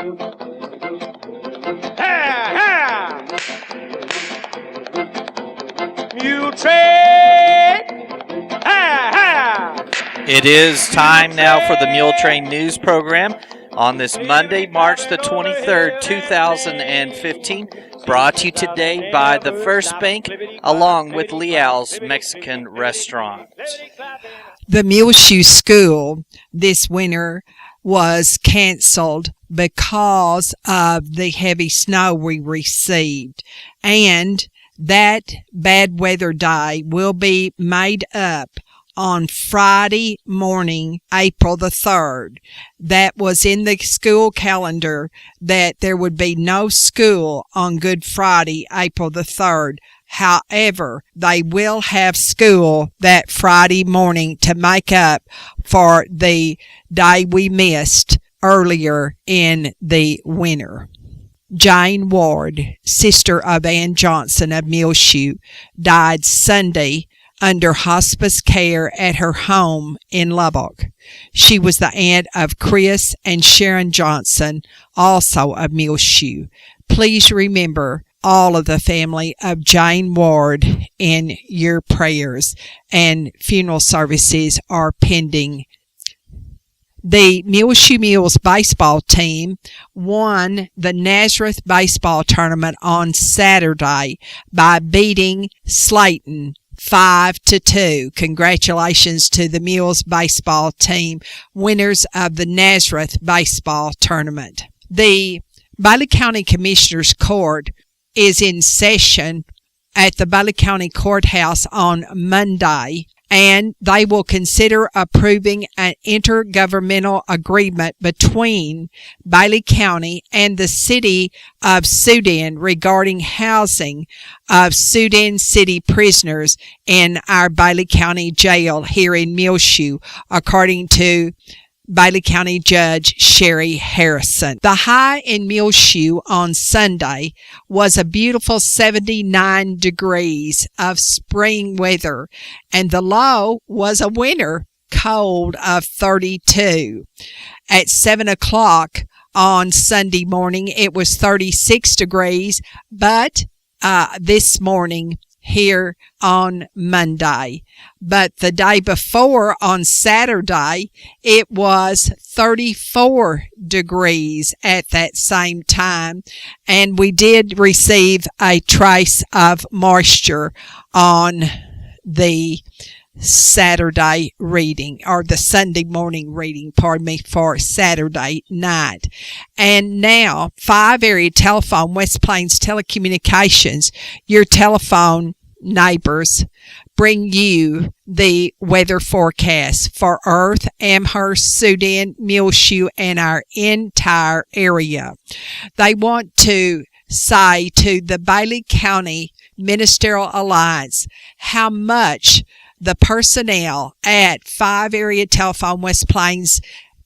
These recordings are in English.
Ha, ha! Muletrain! Ha, ha! It is time now for the Muletrain News Program on this Monday, March the 23rd, 2015. Brought to you today by the First Bank, along with Leal's Mexican Restaurant. The Muleshoe School this winter was canceled because of the heavy snow we received, and that bad weather day will be made up on Friday morning, April the 3rd. That was in the school calendar that there would be no school on Good Friday, April the 3rd. However, they will have school that Friday morning to make up for the day we missed earlier in the winter. Jane Ward, sister of Ann Johnson of Muleshoe, died Sunday under hospice care at her home in Lubbock. She was the aunt of Chris and Sharon Johnson, also of Muleshoe. Please remember all of the family of Jane Ward in your prayers, and funeral services are pending. The Muleshoe Mules baseball team won the Nazareth baseball tournament on Saturday by beating Slayton 5-2. Congratulations to the Mules baseball team, winners of the Nazareth baseball tournament. The Bailey County Commissioners Court is in session at the Bailey County Courthouse on Monday, and they will consider approving an intergovernmental agreement between Bailey County and the city of Sudan regarding housing of Sudan City prisoners in our Bailey County jail here in Muleshoe, according to Bailey County Judge Sherry Harrison. The high in Muleshoe on Sunday was a beautiful 79 degrees of spring weather, and the low was a winter cold of 32. At 7 o'clock on Sunday morning, it was 36 degrees, but this morning here on Monday. But the day before, on Saturday, it was 34 degrees at that same time, and we did receive a trace of moisture on the Saturday reading, or the Sunday morning reading, for Saturday night. And now, 5 area telephone, West Plains Telecommunications, your telephone neighbors, bring you the weather forecast for Earth, Amherst, Sudan, Muleshoe, and our entire area. They want to say to the Bailey County Ministerial Alliance how much the personnel at 5 area telephone, West Plains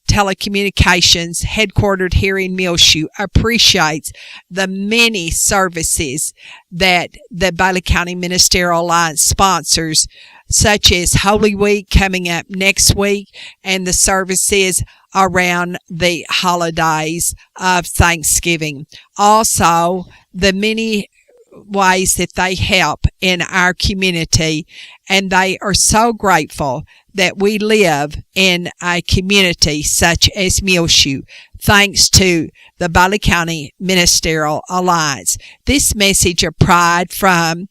Telecommunications, headquartered here in Muleshoe, appreciates the many services that the Bailey County Ministerial Alliance sponsors, such as Holy Week coming up next week, and the services around the holidays of Thanksgiving. Also, the many ways that they help in our community, and they are so grateful that we live in a community such as Muleshoe, thanks to the Bailey County Ministerial Alliance. This message of pride from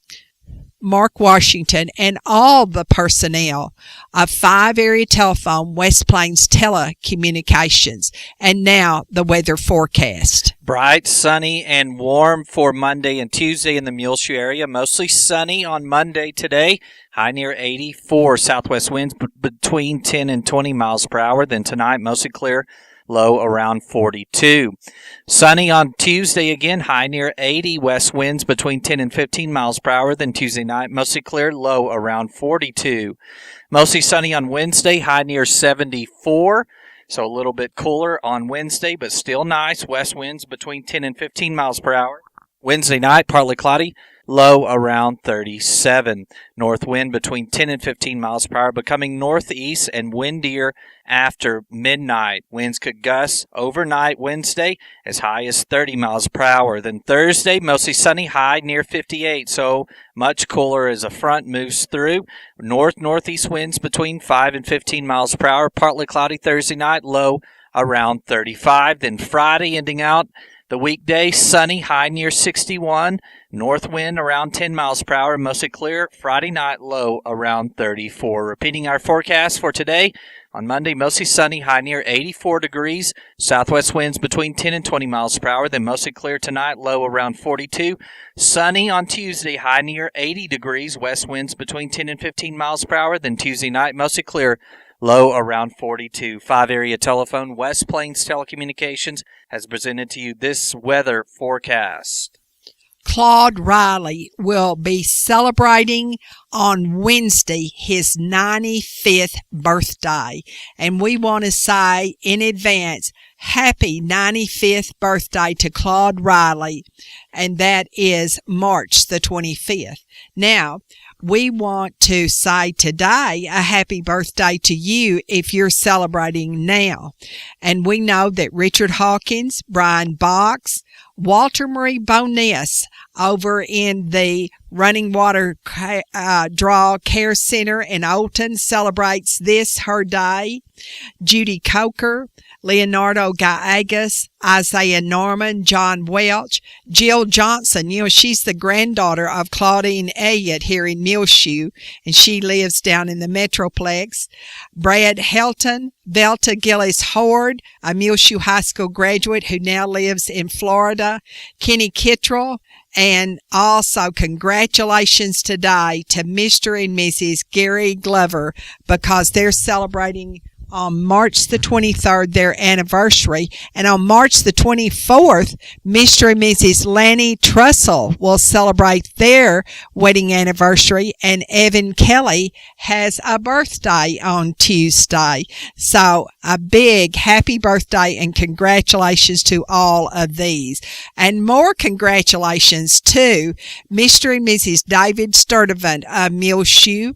Mark Washington and all the personnel of 5 area telephone, West Plains Telecommunications. And now the weather forecast. Bright, sunny, and warm for Monday and Tuesday in the Muleshoe area. Mostly sunny on Monday today. High near 84. Southwest winds between 10 and 20 miles per hour. Then tonight, mostly clear. Low around 42. Sunny on Tuesday again, high near 80. West winds between 10 and 15 miles per hour. Then Tuesday night, mostly clear, low around 42. Mostly sunny on Wednesday, high near 74. So a little bit cooler on Wednesday, but still nice. West winds between 10 and 15 miles per hour. Wednesday night, partly cloudy, low around 37. North wind between 10 and 15 miles per hour, becoming northeast and windier after midnight. Winds could gust overnight Wednesday as high as 30 miles per hour. Then Thursday, mostly sunny, high near 58, so much cooler as a front moves through. Northeast winds between 5 and 15 miles per hour, partly cloudy Thursday night, low around 35. Then Friday, ending out the weekday, sunny, high near 61. North wind around 10 miles per hour, mostly clear. Friday night, low around 34. Repeating our forecast for today. On Monday, mostly sunny, high near 84 degrees. Southwest winds between 10 and 20 miles per hour. Then mostly clear tonight, low around 42. Sunny on Tuesday, high near 80 degrees. West winds between 10 and 15 miles per hour. Then Tuesday night, mostly clear, low around 42. 5-area telephone. West Plains Telecommunications has presented to you this weather forecast. Claude Riley will be celebrating on Wednesday his 95th birthday. And we want to say in advance, happy 95th birthday to Claude Riley. And that is March the 25th. Now, we want to say today a happy birthday to you if you're celebrating now. And we know that Richard Hawkins, Brian Box, Walter Marie Boness over in the Running Water Draw Care Center in Olton celebrates this, her day. Judy Coker, Leonardo Gallegos, Isaiah Norman, John Welch, Jill Johnson. You know, she's the granddaughter of Claudine Elliott here in Muleshoe, and she lives down in the Metroplex. Brad Helton, Velta Gillis Horde, a Muleshoe High School graduate who now lives in Florida. Kenny Kittrell, and also congratulations today to Mr. and Mrs. Gary Glover because they're celebrating on March the 23rd, their anniversary. And on March the 24th, Mr. and Mrs. Lanny Trussell will celebrate their wedding anniversary. And Evan Kelly has a birthday on Tuesday. So a big happy birthday and congratulations to all of these. And more congratulations to Mr. and Mrs. David Sturdivant of Muleshoe.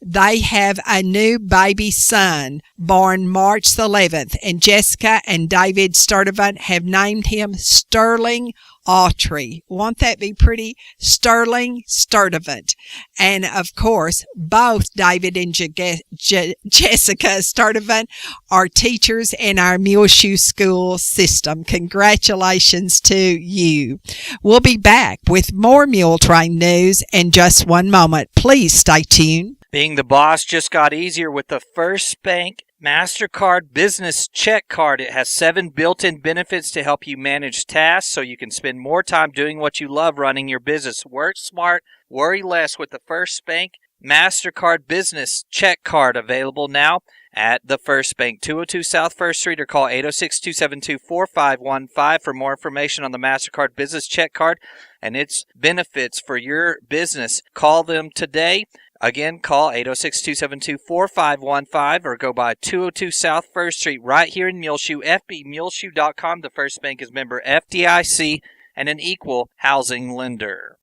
They have a new baby son born March the 11th, and Jessica and David Sturdivant have named him Sterling Autry. Won't that be pretty? Sterling Sturdivant. And of course, both David and Jessica Sturdivant are teachers in our Muleshoe school system. Congratulations to you. We'll be back with more Muletrain news in just one moment. Please stay tuned. Being the boss just got easier with the First Bank MasterCard Business Check Card. It has 7 built-in benefits to help you manage tasks so you can spend more time doing what you love running your business. Work smart, worry less with the First Bank MasterCard Business Check Card, available now at the First Bank, 202 South 1st Street, or call 806-272-4515 for more information on the MasterCard Business Check Card and its benefits for your business. Call them today. Again, call 806-272-4515 or go by 202 South 1st Street right here in Muleshoe, fbmuleshoe.com. The First Bank is member FDIC and an equal housing lender.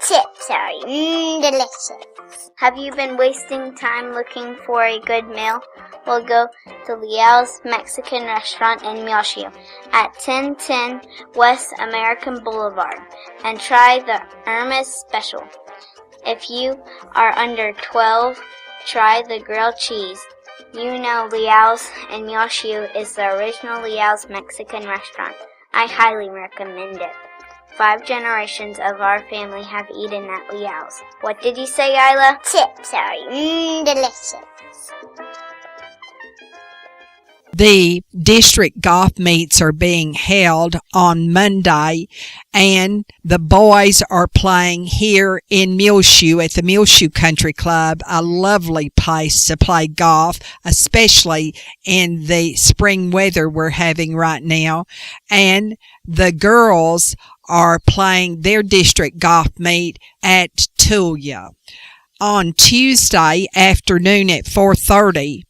Chips are delicious. Have you been wasting time looking for a good meal? Well, go to Leal's Mexican Restaurant in Muleshoe at 1010 West American Boulevard and try the Irma's Special. If you are under 12, try the grilled cheese. You know Leal's in Muleshoe is the original Leal's Mexican restaurant. I highly recommend it. 5 generations of our family have eaten at Leal's. What did you say, Isla? Chips are delicious. The district golf meets are being held on Monday, and the boys are playing here in Muleshoe at the Muleshoe Country Club, a lovely place to play golf, especially in the spring weather we're having right now. And the girls are playing their district golf meet at Tulia. On Tuesday afternoon at 4:30,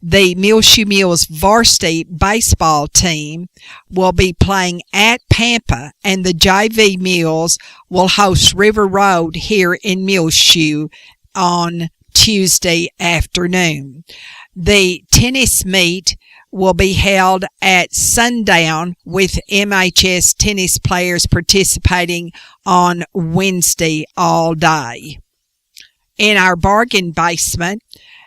the Muleshoe Mules varsity baseball team will be playing at Pampa, and the JV Mules will host River Road here in Muleshoe on Tuesday afternoon. The tennis meet will be held at sundown with MHS tennis players participating on Wednesday all day. In our bargain basement,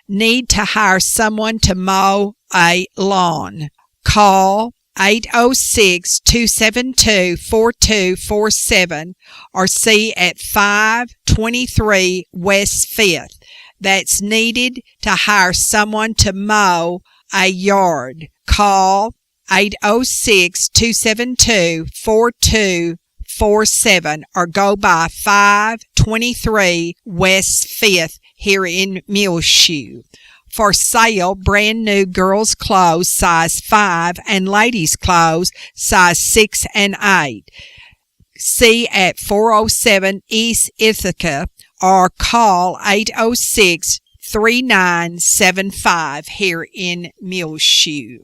need to hire someone to mow a lawn. Call 806-272-4247 or see at 523 West 5th. That's needed to hire someone to mow a yard. Call 806-272-4247 or go by 523 West 5th here in Muleshoe. For sale, brand new girls' clothes size 5 and ladies' clothes size 6 and 8. See at 407 East Ithaca or call 806-3975 here in Muleshoe.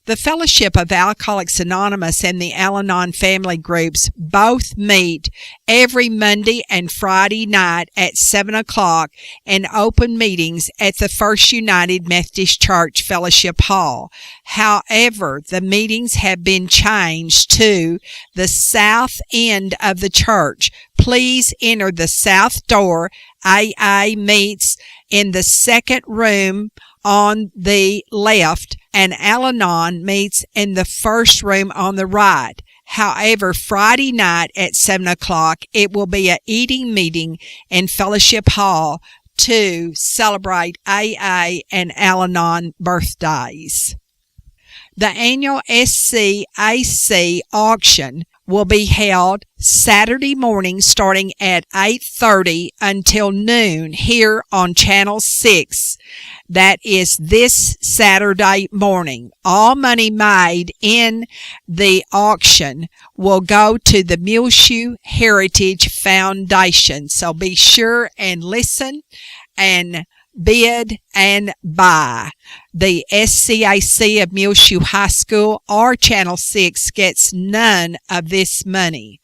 The Fellowship of Alcoholics Anonymous and the Al-Anon family groups both meet every Monday and Friday night at 7 o'clock in open meetings at the First United Methodist Church Fellowship Hall. However, the meetings have been changed to the south end of the church. Please enter the south door. AA meets in the second room on the left, and Al-Anon meets in the first room on the right. However, Friday night at 7 o'clock, it will be a eating meeting in Fellowship Hall to celebrate AA and Al-Anon birthdays. The annual SCAC auction will be held Saturday morning starting at 8:30 until noon here on Channel 6. That is this Saturday morning. All money made in the auction will go to the Muleshoe Heritage Foundation. So be sure and listen and bid and buy. The SCAC of Muleshoe High School or Channel 6 gets none of this money.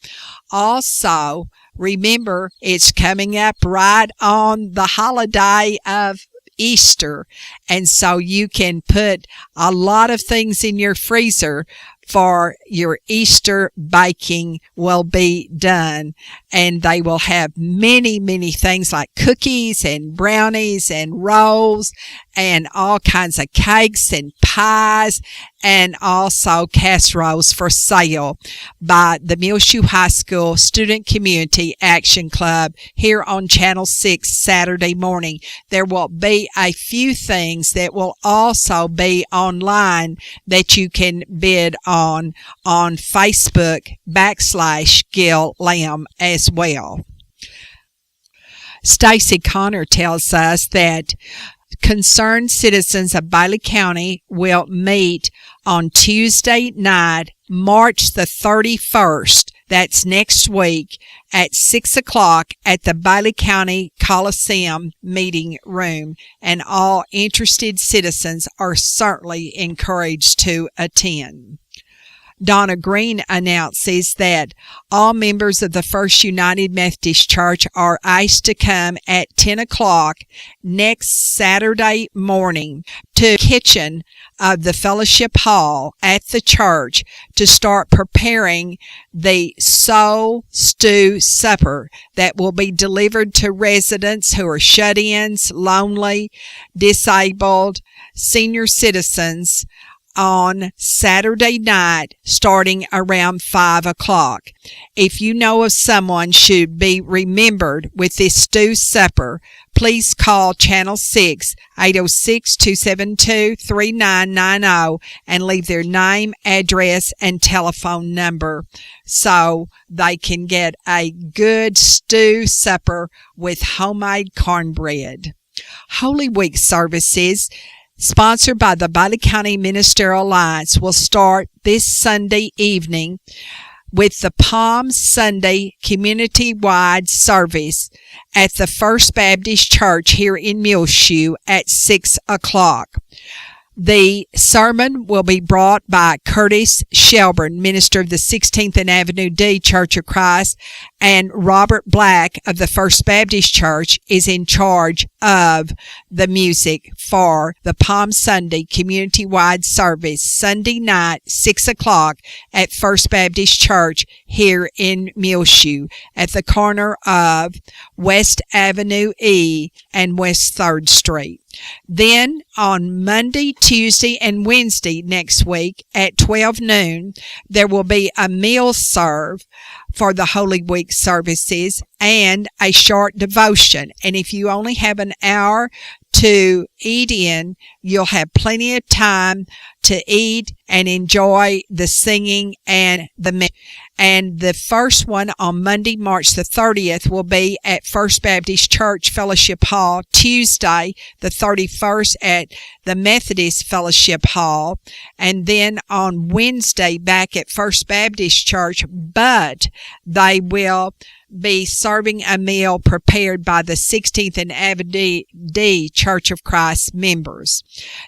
Also, remember, it's coming up right on the holiday of Easter, and so you can put a lot of things in your freezer for your Easter baking will be done, and they will have many, many things like cookies and brownies and rolls and all kinds of cakes and pies and also casseroles for sale by the Muleshoe High School Student Community Action Club here on Channel 6 Saturday morning. There will be a few things that will also be online that you can bid on Facebook /Gil Lamb as well. Stacy Connor tells us that concerned citizens of Bailey County will meet on Tuesday night, March the 31st. That's next week at 6 o'clock at the Bailey County Coliseum meeting room, and all interested citizens are certainly encouraged to attend. Donna Green announces that all members of the First United Methodist Church are asked to come at 10 o'clock next Saturday morning to the kitchen of the Fellowship Hall at the church to start preparing the Soul Stew Supper that will be delivered to residents who are shut-ins, lonely, disabled, senior citizens on Saturday night starting around 5 o'clock. If you know of someone should be remembered with this stew supper, please call Channel 6 806-272-3990 and leave their name, address, and telephone number so they can get a good stew supper with homemade cornbread. Holy Week services sponsored by the Bailey County Ministerial Alliance will start this Sunday evening with the Palm Sunday community-wide service at the First Baptist Church here in Muleshoe at 6 o'clock. The sermon will be brought by Curtis Shelburne, minister of the 16th and Avenue D Church of Christ, and Robert Black of the First Baptist Church is in charge of the music for the Palm Sunday community-wide service Sunday night, 6 o'clock at First Baptist Church here in Muleshoe at the corner of West Avenue E and West 3rd Street. Then on Monday, Tuesday, and Wednesday next week at 12 noon, there will be a meal serve for the Holy Week services and a short devotion. And if you only have an hour to eat in, you'll have plenty of time to eat and enjoy the singing and the meal. And the first one on Monday, March the 30th will be at First Baptist Church Fellowship Hall, Tuesday the 31st at the Methodist Fellowship Hall, and then on Wednesday back at First Baptist Church, but they will be serving a meal prepared by the 16th and Avenue D Church of Christ members.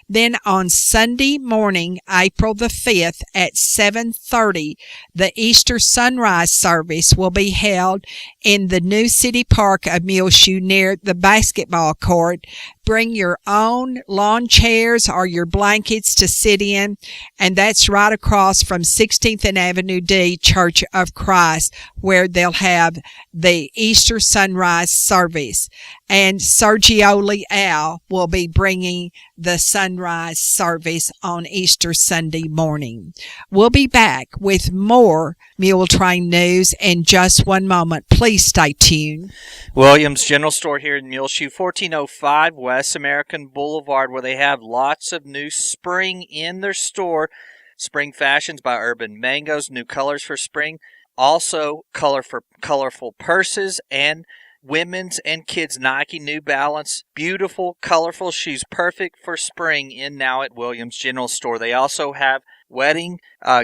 Then on Sunday morning, April the 5th at 7:30, the Easter sunrise service will be held in the new city park of Muleshoe near the basketball court. Bring your own lawn chairs or your blankets to sit in, and that's right across from 16th and Avenue D Church of Christ, where they'll have the Easter sunrise service. And Sergio Leal will be bringing the sunrise service on Easter Sunday morning. We'll be back with more Muletrain news in just one moment. Please stay tuned. Williams General Store here in Muleshoe, 1405 West American Boulevard, where they have lots of new spring in their store. Spring fashions by Urban Mangoes, new colors for spring. Also, colorful purses and women's and kids' Nike New Balance. Beautiful, colorful shoes, perfect for spring in now at Williams General Store. They also have wedding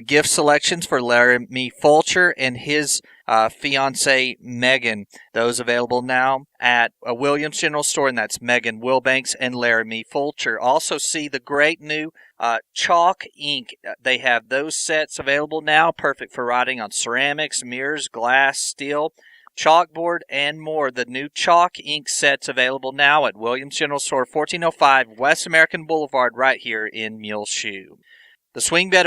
gift selections for Laramie Fulcher and his fiancee Megan. Those available now at Williams General Store, and that's Megan Wilbanks and Laramie Fulcher. Also see the great new chalk ink. They have those sets available now, perfect for writing on ceramics, mirrors, glass, steel, chalkboard, and more. The new chalk ink sets available now at Williams General Store, 1405 West American Boulevard, right here in Muleshoe. The swing bed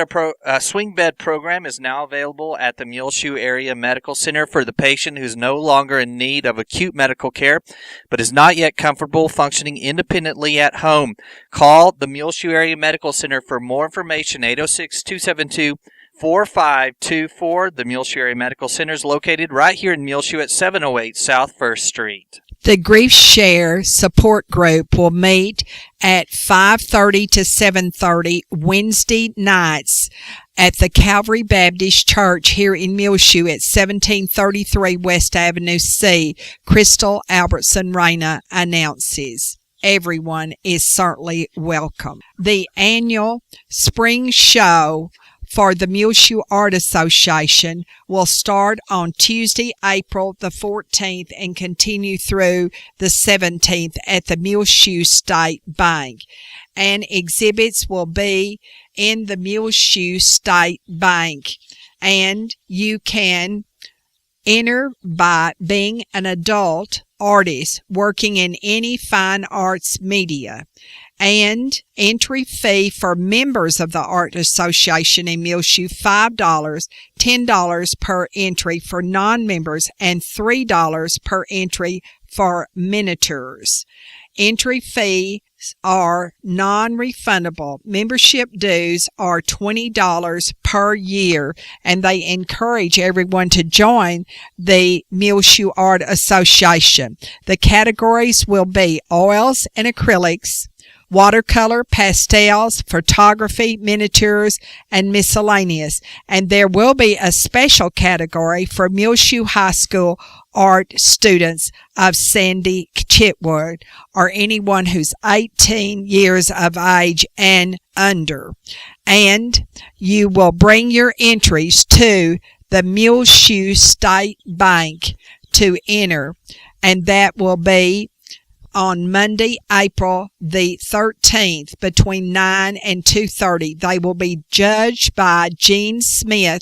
program is now available at the Muleshoe Area Medical Center for the patient who's no longer in need of acute medical care but is not yet comfortable functioning independently at home. Call the Muleshoe Area Medical Center for more information, 806-272-4524. The Muleshoe Area Medical Center is located right here in Muleshoe at 708 South 1st Street. The Grief Share Support Group will meet at 5:30 to 7:30 Wednesday nights at the Calvary Baptist Church here in Muleshoe at 1733 West Avenue C. Crystal Albertson Reyna announces. Everyone is certainly welcome. The annual spring show for the Muleshoe Art Association will start on Tuesday, April the 14th and continue through the 17th at the Muleshoe State Bank. And exhibits will be in the Muleshoe State Bank. And you can enter by being an adult artist working in any fine arts media. And entry fee for members of the Art Association in Muleshoe, $5, $10 per entry for non-members, and $3 per entry for miniatures. Entry fees are non-refundable. Membership dues are $20 per year, and they encourage everyone to join the Muleshoe Art Association. The categories will be oils and acrylics, watercolor, pastels, photography, miniatures, and miscellaneous. And there will be a special category for Muleshoe High School art students of Sandy Chitwood, or anyone who's 18 years of age and under. And you will bring your entries to the Muleshoe State Bank to enter, and that will be on Monday, April the 13th, between 9 and 2:30. They will be judged by Gene Smith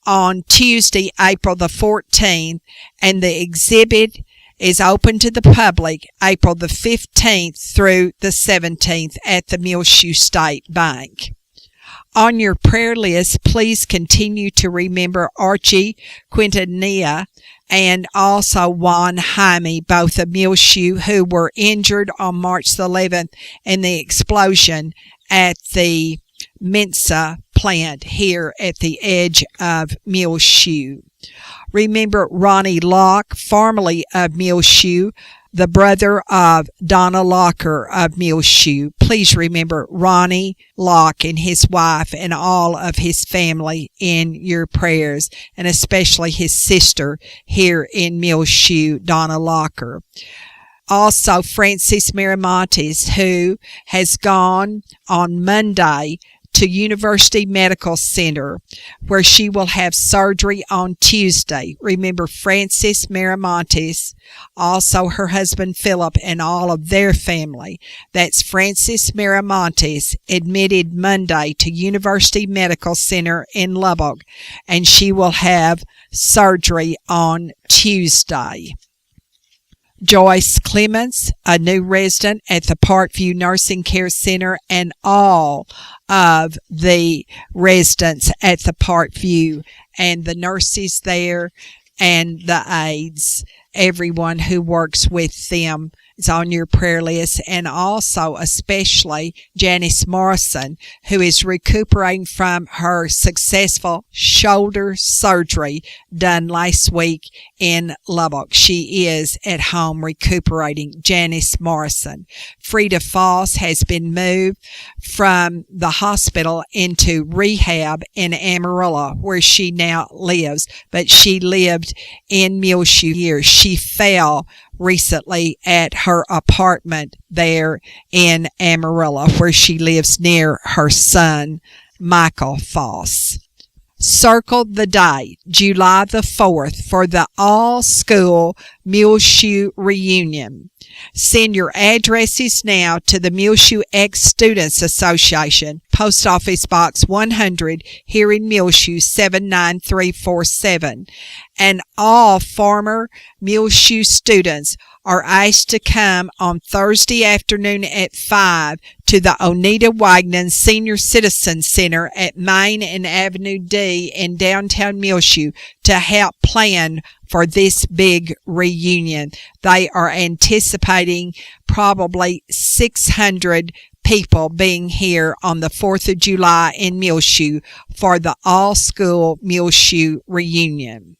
on Tuesday, April the 14th, and the exhibit is open to the public April the 15th through the 17th at the Muleshoe State Bank. On your prayer list, please continue to remember Archie Quintanilla and also Juan Jaime, both of Muleshoe, who were injured on March the 11th in the explosion at the Mensa plant here at the edge of Muleshoe. Remember Ronnie Locke, formerly of Muleshoe, the brother of Donna Locker of Muleshoe. Please remember Ronnie Locke and his wife and all of his family in your prayers, and especially his sister here in Muleshoe, Donna Locker. Also, Frances Miramontes, who has gone on Monday to University Medical Center, where she will have surgery on Tuesday. Remember Frances Miramontes, also her husband Philip, and all of their family. That's Frances Miramontes, admitted Monday to University Medical Center in Lubbock, and she will have surgery on Tuesday. Joyce Clements, a new resident at the Parkview Nursing Care Center, and all of the residents at the Parkview and the nurses there and the aides, everyone who works with them is on your prayer list, and also especially Janice Morrison, who is recuperating from her successful shoulder surgery done last week in Lubbock. She is at home recuperating. Janice Morrison. Frida Foss has been moved from the hospital into rehab in Amarillo, where she now lives, but she lived in Muleshoe years. She fell recently at her apartment there in Amarillo, where she lives near her son, Michael Foss. Circle the date, July the 4th, for the all-school Muleshoe reunion. Send your addresses now to the Muleshoe Ex-Students Association, Post Office Box 100, here in Muleshoe 79347. And all former Muleshoe students are asked to come on Thursday afternoon at 5 to the Oneida Wagner Senior Citizen Center at Main and Avenue D in downtown Muleshoe to help plan for this big reunion. They are anticipating probably 600 people being here on the 4th of July in Muleshoe for the all-school Muleshoe reunion.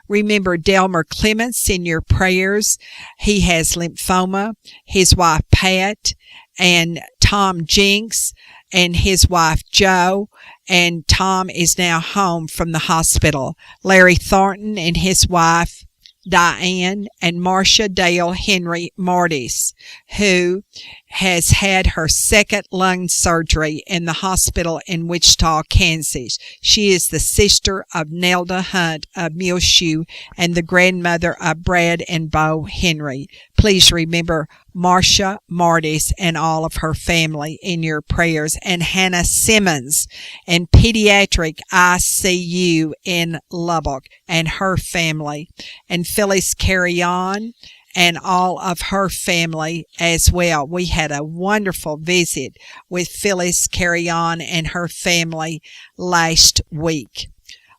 Remember Delmer Clements in your prayers. He has lymphoma. His wife Pat, and Tom Jinks and his wife Jo, and Tom is now home from the hospital. Larry Thornton and his wife Diane, and Marcia Dale Henry Martis, who has had her second lung surgery in the hospital in Wichita, Kansas. She is the sister of Nelda Hunt of Muleshoe and the grandmother of Brad and Bo Henry. Please remember Marcia Martis and all of her family in your prayers, and Hannah Simmons in pediatric ICU in Lubbock and her family, and Phyllis Carrion and all of her family as well. We had a wonderful visit with Phyllis Carrion and her family last week.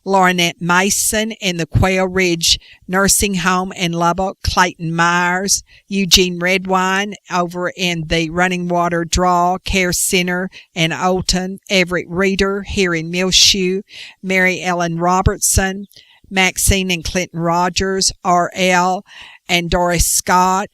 Laurinette Mason in the Quail Ridge Nursing Home in Lubbock, Clayton Myers, Eugene Redwine over in the Running Water Draw Care Center in Olton, Everett Reeder here in Muleshoe, Mary Ellen Robertson, Maxine and Clinton Rogers, R.L., and Doris Scott,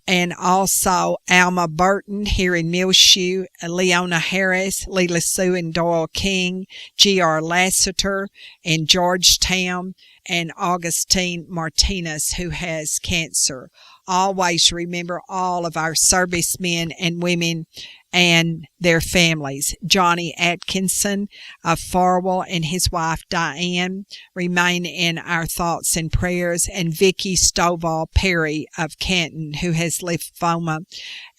and also Alma Burton here in Muleshoe, Leona Harris, Leela Sue and Doyle King, G.R. Lassiter in Georgetown, and Augustine Martinez, who has cancer. always remember all of our servicemen and women and their families. Johnny Atkinson of Farwell and his wife Diane remain in our thoughts and prayers, and Vicky Stovall Perry of Canton, who has lymphoma,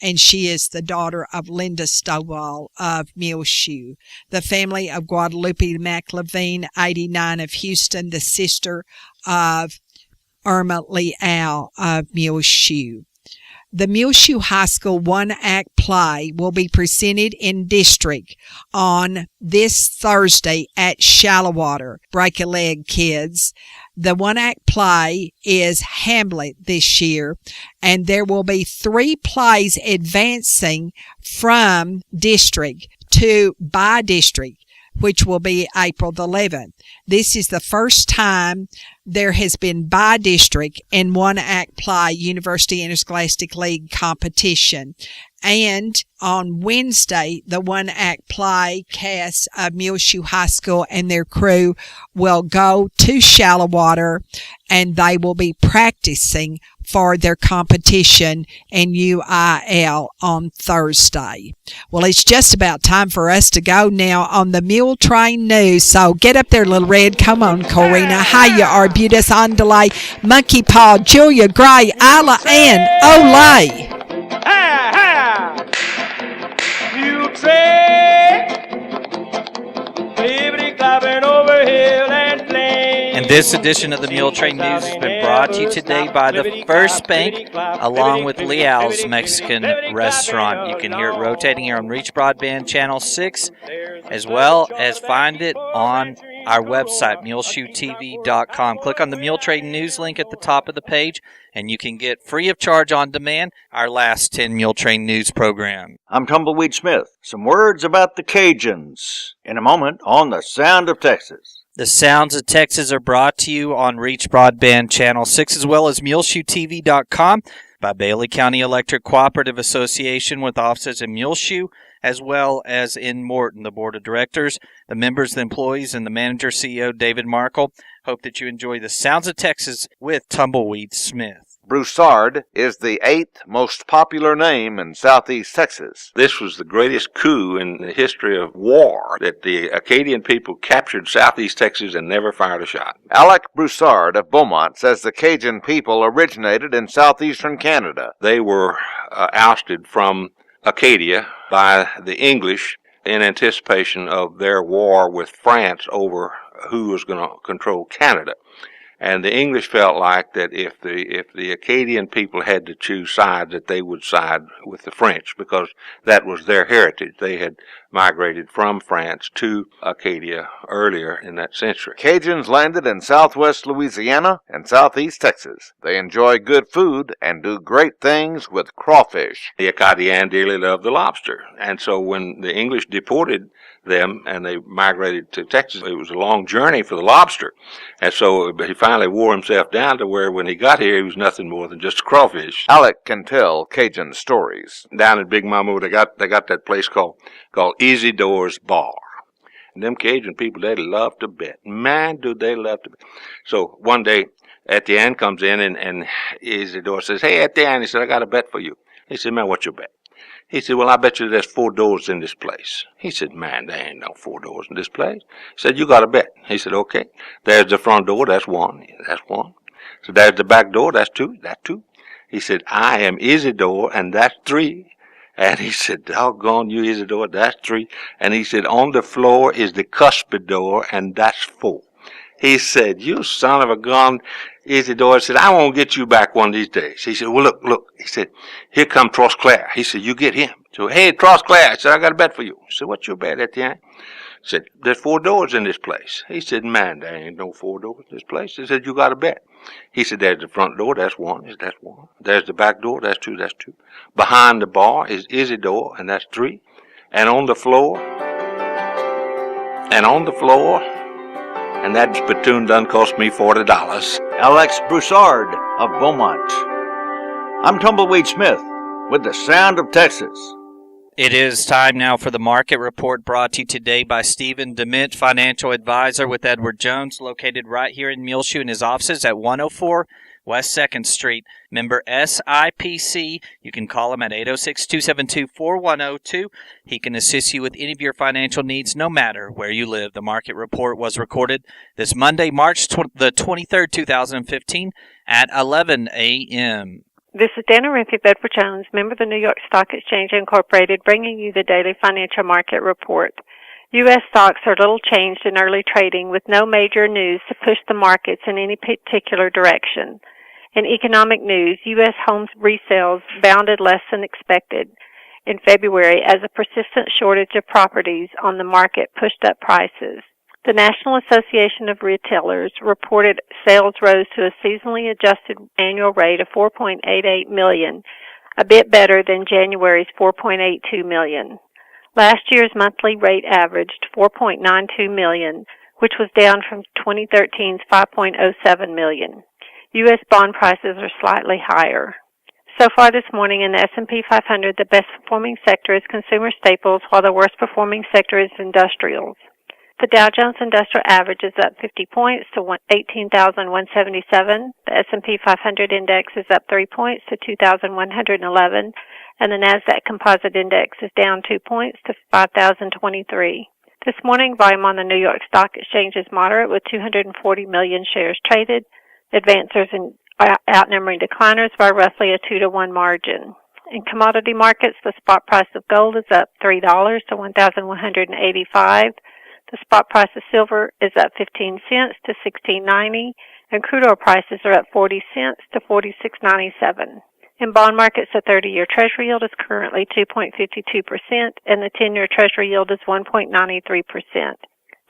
and she is the daughter of Linda Stovall of Muleshoe. The family of Guadalupe McLevine, 89, of Houston, the sister of Irma Leal of Muleshoe. The Muleshoe High School one-act play will be presented in district on this Thursday at Shallowater. Break a leg, kids. The one-act play is Hamlet this year, and there will be 3 plays advancing from district to by district, which will be April the 11th. This is the first time there has been by-district and one-act play University Interscholastic League competition. And on Wednesday, the one-act play cast of Muleshoe High School and their crew will go to Shallowater, and they will be practicing for their competition in UIL on Thursday. Well, it's just about time for us to go now on the Muletrain News. So get up there, Little Red. Come on, Corina. Hiya, Arbutus, Andalay, Monkey Paw, Julia Gray, Isla, and Olay. Ha ha! Muletrain, clippity clopping over hill and plain. And this edition of the Muletrain News has been brought to you today by the First Bank, along with Leal's Mexican Restaurant. You can hear it rotating here on Reach Broadband Channel 6, as well as find it on our website, muleshoetv.com. Click on the Muletrain News link at the top of the page, and you can get free of charge on demand our last 10 Muletrain News program. I'm Tumbleweed Smith. Some words about the Cajuns in a moment on The Sound of Texas. The Sounds of Texas are brought to you on Reach Broadband Channel 6, as well as muleshoetv.com by Bailey County Electric Cooperative Association, with offices in Muleshoe as well as in Morton. The board of directors, the members, the employees, and the manager, CEO David Markle hope that you enjoy The Sounds of Texas with Tumbleweed Smith. Broussard is the 8th most popular name in southeast Texas. This was the greatest coup in the history of war, that the Acadian people captured southeast Texas and never fired a shot. Alec Broussard of Beaumont says the Cajun people originated in southeastern Canada. They were ousted from Acadia by the English in anticipation of their war with France over who was going to control Canada. And the English felt like that if the Acadian people had to choose sides, that they would side with the French, because that was their heritage. They had migrated from France to Acadia earlier in that century. Cajuns landed in southwest Louisiana and southeast Texas. They enjoy good food and do great things with crawfish. The Acadians dearly loved the lobster. And so when the English deported them and they migrated to Texas, it was a long journey for the lobster. And so he finally wore himself down to where when he got here, he was nothing more than just a crawfish. Alec can tell Cajun stories. Down in Big Mama, they got that place called Isidore's Bar. And them Cajun people, they love to bet. Man, do they love to bet. So one day, Etienne comes in and Isidore says, "Hey, Etienne," he said, "I got a bet for you." He said, "Man, what's your bet?" He said, "Well, I bet you there's 4 doors in this place." He said, "Man, there ain't no 4 doors in this place." He said, "You got to bet." He said, "Okay. There's the front door. That's 1. That's 1. So there's the back door. That's 2. That's 2. He said, "I am Isidore, and that's 3. And he said, "Doggone you, Isidore, that's 3. And he said, "On the floor is the cuspid door, and that's 4. He said, "You son of a gun." Isidore said, "I won't get you back one of these days." He said, "Well, look. He said, "Here come Trosclair." He said, "You get him." So, "Hey, Trosclair," I said, "I got a bet for you." He said, "What's your bet, Etienne?" He said, "There's 4 doors in this place." He said, "Man, there ain't no 4 doors in this place." He said, "You got a bet." He said, "There's the front door. That's 1. That's 1. There's the back door. That's 2. That's 2. Behind the bar is Isidore, and that's 3. And on the floor, and that spittoon done cost me $40. Alex Broussard of Beaumont. I'm Tumbleweed Smith with The Sound of Texas. It is time now for the market report, brought to you today by Stephen DeMint, financial advisor with Edward Jones, located right here in Muleshoe in his offices at 104 West 2nd Street, member SIPC. You can call him at 806-272-4102. He can assist you with any of your financial needs, no matter where you live. The market report was recorded this Monday, March the 23rd, 2015 at 11 a.m. This is Dana Rimpey, Bedford Jones, member of the New York Stock Exchange Incorporated, bringing you the daily financial market report. U.S. stocks are little changed in early trading, with no major news to push the markets in any particular direction. In economic news, U.S. home resales bounded less than expected in February as a persistent shortage of properties on the market pushed up prices. The National Association of Retailers reported sales rose to a seasonally adjusted annual rate of 4.88 million, a bit better than January's 4.82 million. Last year's monthly rate averaged 4.92 million, which was down from 2013's 5.07 million. U.S. bond prices are slightly higher. So far this morning in the S&P 500, the best performing sector is consumer staples, while the worst performing sector is industrials. The Dow Jones Industrial Average is up 50 points to 18,177. The S&P 500 Index is up 3 points to 2,111. And the NASDAQ Composite Index is down 2 points to 5,023. This morning, volume on the New York Stock Exchange is moderate, with 240 million shares traded. Advancers outnumbering decliners by roughly a 2-to-1 margin. In commodity markets, the spot price of gold is up $3 to $1,185. The spot price of silver is up 15 cents to $16.90, and crude oil prices are up 40 cents to $46.97. In bond markets, the 30-year Treasury yield is currently 2.52%, and the 10-year Treasury yield is 1.93%.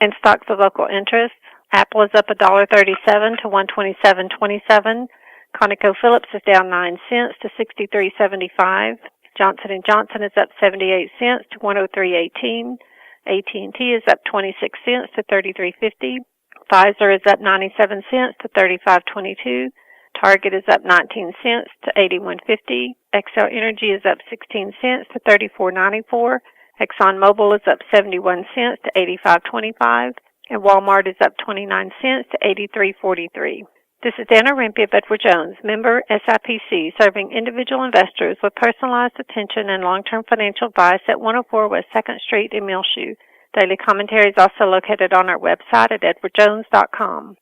In stocks of local interest, Apple is up $1.37 to $127.27. ConocoPhillips is down 9 cents to $63.75. Johnson & Johnson is up 78 cents to $103.18. AT&T is up 26 cents to $33.50. Pfizer is up 97 cents to $35.22. Target is up 19 cents to $81.50. Xcel Energy is up 16 cents to $34.94. ExxonMobil is up 71 cents to $85.25. And Walmart is up 29 cents to $83.43. This is Dana Rimpey of Bedford Jones, member SIPC, serving individual investors with personalized attention and long-term financial advice at 104 West 2nd Street in Muleshoe. Daily commentary is also located on our website at edwardjones.com.